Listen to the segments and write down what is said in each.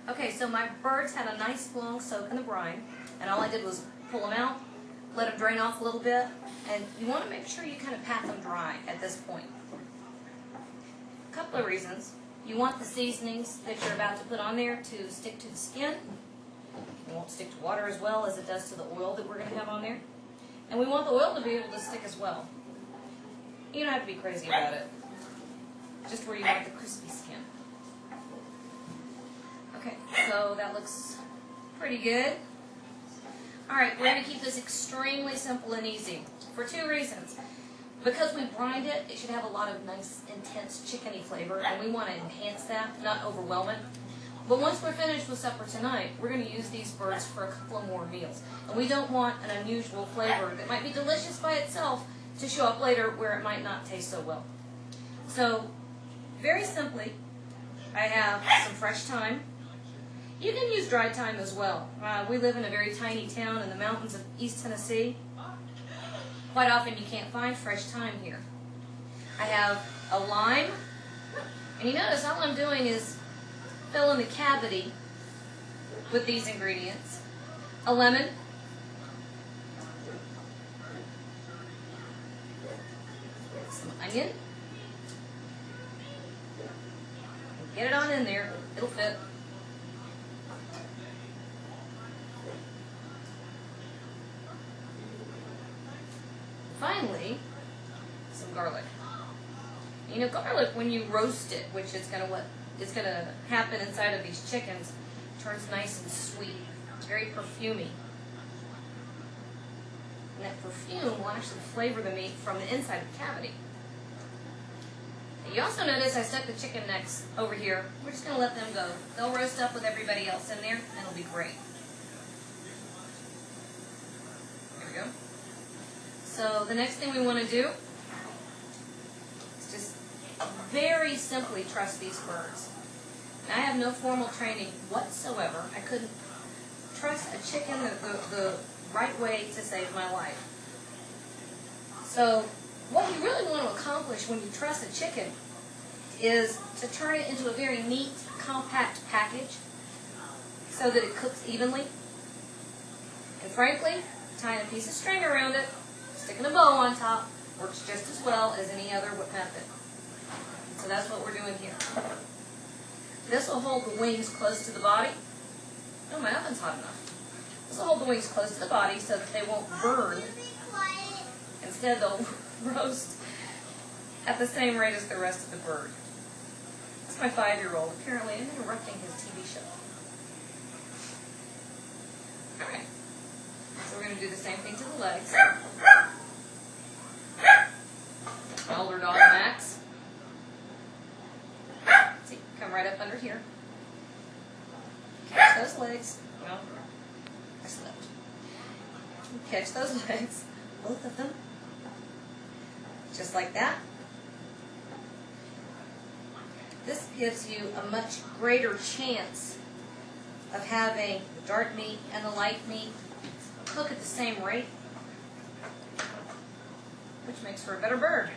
Okay, so my birds had a nice long soak in the brine, and all I did was pull them out, let them drain off a little bit, and you want to make sure you kind of pat them dry at this point. A couple of reasons. You want the seasonings that you're about to put on there to stick to the skin. It won't stick to water as well as it does to the oil that we're going to have on there. And we want the oil to be able to stick as well. You don't have to be crazy about it. Just where you want the crispy skin. Okay, so that looks pretty good. Alright, we're going to keep this extremely simple and easy for two reasons. Because we brined it, it should have a lot of nice, intense chickeny flavor, and we want to enhance that, not overwhelm it. But once we're finished with supper tonight, we're going to use these birds for a couple of more meals. And we don't want an unusual flavor that might be delicious by itself to show up later where it might not taste so well. So, very simply, I have some fresh thyme. You can use dried thyme as well. We live in a very tiny town in the mountains of East Tennessee. Quite often you can't find fresh thyme here. I have a lime, and you notice all I'm doing is fill in the cavity with these ingredients. A lemon, some onion, get it on in there, it'll fit. Finally, some garlic. You know, garlic, when you roast it, which is going to happen inside of these chickens, turns nice and sweet. It's very perfumey. And that perfume will actually flavor the meat from the inside of the cavity. You also notice I stuck the chicken necks over here. We're just going to let them go. They'll roast up with everybody else in there, and it'll be great. There we go. So the next thing we want to do is just very simply trust these birds. Now, I have no formal training whatsoever. I couldn't trust a chicken the right way to save my life. So what you really want to accomplish when you trust a chicken is to turn it into a very neat, compact package so that it cooks evenly. And frankly, tying a piece of string around it, sticking a bow on top, works just as well as any other method. So that's what we're doing here. This will hold the wings close to the body. Oh, my oven's hot enough. This will hold the wings close to the body so that they won't burn. Instead, they'll roast at the same rate as the rest of the bird. That's my 5-year-old. Apparently, I'm interrupting his TV show. All right. So we're going to do the same thing to the legs. Older dog, Max. See, come right up under here. Catch those legs. Well, I slipped. Catch those legs, both of them. Just like that. This gives you a much greater chance of having the dark meat and the light meat cook at the same rate, which makes for a better bird.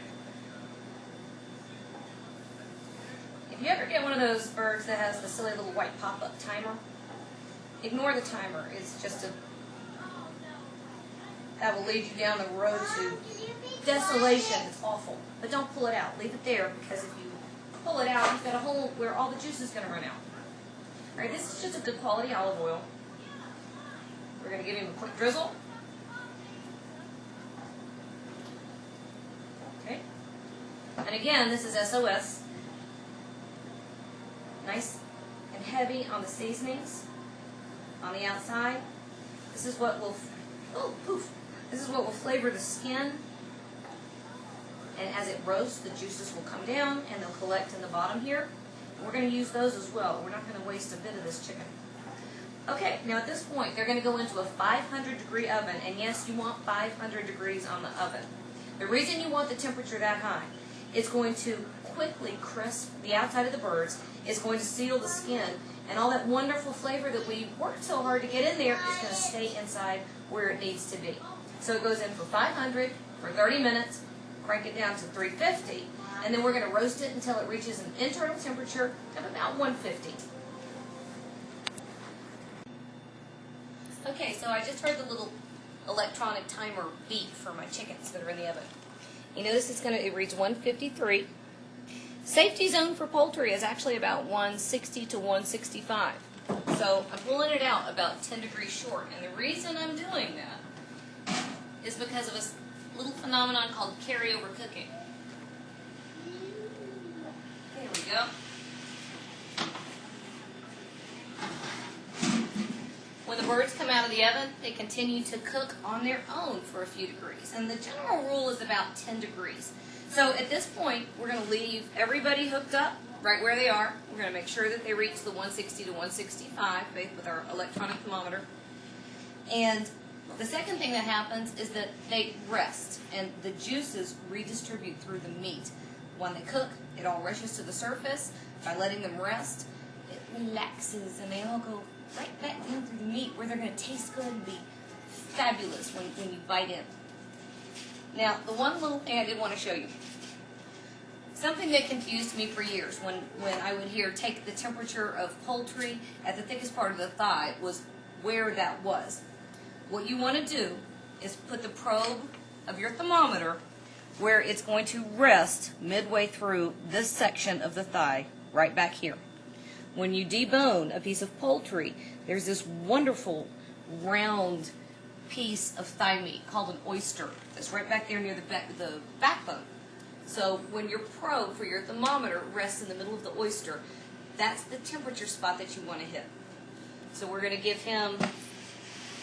If you ever get one of those birds that has the silly little white pop-up timer, ignore the timer. It's just that will lead you down the road to desolation. It's awful. But don't pull it out. Leave it there, because if you pull it out, you've got a hole where all the juice is going to run out. All right, this is just a good quality olive oil. We're going to give him a quick drizzle. Okay. And again, this is SOS. Nice and heavy on the seasonings on the outside. This is what will, This is what will flavor the skin. And as it roasts, the juices will come down and they'll collect in the bottom here. And we're going to use those as well. We're not going to waste a bit of this chicken. Okay, now at this point, they're going to go into a 500-degree oven. And yes, you want 500 degrees on the oven. The reason you want the temperature that high, it's going to quickly crisp the outside of the birds. It's going to seal the skin. And all that wonderful flavor that we worked so hard to get in there is going to stay inside where it needs to be. So it goes in for 500 for 30 minutes. Crank it down to 350, and then we're going to roast it until it reaches an internal temperature of about 150. Okay, so I just heard the little electronic timer beep for my chickens that are in the oven. You notice it reads 153. Safety zone for poultry is actually about 160 to 165. So I'm pulling it out about 10 degrees short. And the reason I'm doing that is because of a little phenomenon called carryover cooking. There we go. When the birds come out of the oven, they continue to cook on their own for a few degrees. And the general rule is about 10 degrees. So at this point, we're going to leave everybody hooked up right where they are. We're going to make sure that they reach the 160 to 165 with our electronic thermometer. And the second thing that happens is that they rest and the juices redistribute through the meat. When they cook, it all rushes to the surface. By letting them rest, it relaxes and they all go right back down through the meat where they're going to taste good and be fabulous when you bite in. Now, the one little thing I did want to show you. Something that confused me for years when I would hear take the temperature of poultry at the thickest part of the thigh was where that was. What you want to do is put the probe of your thermometer where it's going to rest midway through this section of the thigh, right back here. When you debone a piece of poultry, there's this wonderful round piece of thigh meat called an oyster that's right back there near the backbone. So when your probe for your thermometer rests in the middle of the oyster, that's the temperature spot that you want to hit. So we're going to give him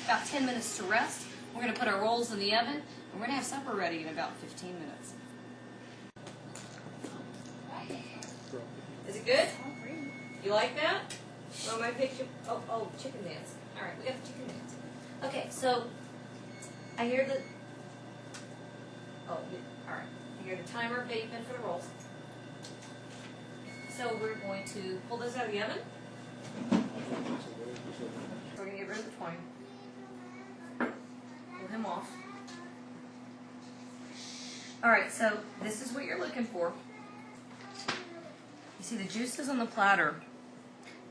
about 10 minutes to rest. We're going to put our rolls in the oven, and we're going to have supper ready in about 15 minutes. Is it good? You like that? Oh, my picture. Oh, chicken dance. All right, we got the chicken dance. Okay, so I hear the. All right. I hear the timer beeping for the rolls. So we're going to pull this out of the oven. We're going to get rid of the twine. Pull him off. All right, so this is what you're looking for. You see the juices on the platter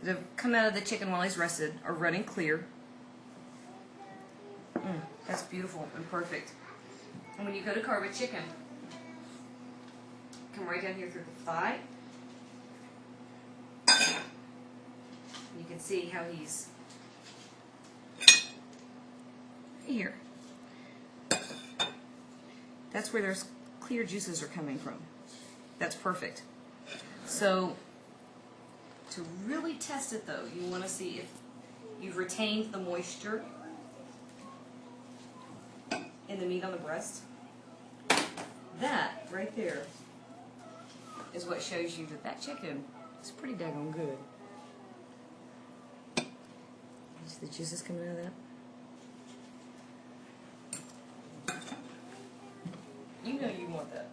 that have come out of the chicken while he's rested are running clear. That's beautiful and perfect. And when you go to carve a chicken, come right down here through the thigh. You can see how he's right here. That's where those clear juices are coming from. That's perfect. So to really test it though, you want to see if you've retained the moisture in the meat on the breast. That right there is what shows you that that chicken is pretty daggone good. You see the juices coming out of that? You know you want that.